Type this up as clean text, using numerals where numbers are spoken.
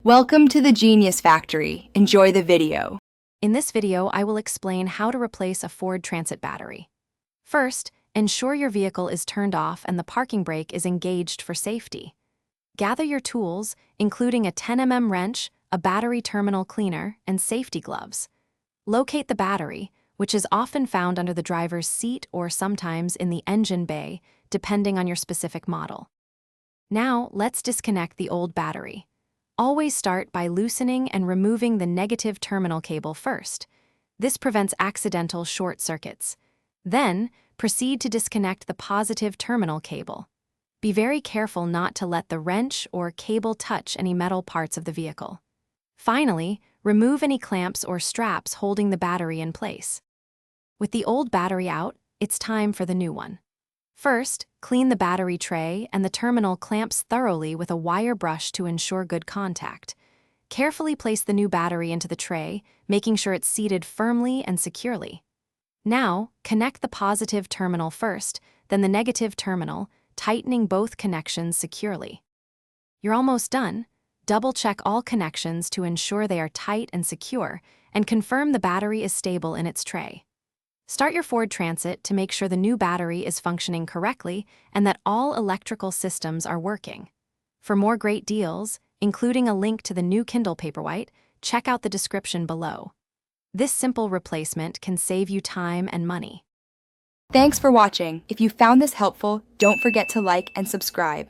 Welcome to the Genius Factory. Enjoy the video. In this video, I will explain how to replace a Ford Transit battery. First, ensure your vehicle is turned off and the parking brake is engaged for safety. Gather your tools, including a 10 mm wrench, a battery terminal cleaner, and safety gloves. Locate the battery, which is often found under the driver's seat or sometimes in the engine bay, depending on your specific model. Now, let's disconnect the old battery. Always start by loosening and removing the negative terminal cable first. This prevents accidental short circuits. Then, proceed to disconnect the positive terminal cable. Be very careful not to let the wrench or cable touch any metal parts of the vehicle. Finally, remove any clamps or straps holding the battery in place. With the old battery out, it's time for the new one. First, clean the battery tray and the terminal clamps thoroughly with a wire brush to ensure good contact. Carefully place the new battery into the tray, making sure it's seated firmly and securely. Now, connect the positive terminal first, then the negative terminal, tightening both connections securely. You're almost done. Double-check all connections to ensure they are tight and secure, and confirm the battery is stable in its tray. Start your Ford Transit to make sure the new battery is functioning correctly and that all electrical systems are working. For more great deals, including a link to the new Kindle Paperwhite, check out the description below. This simple replacement can save you time and money. Thanks for watching. If you found this helpful, don't forget to like and subscribe.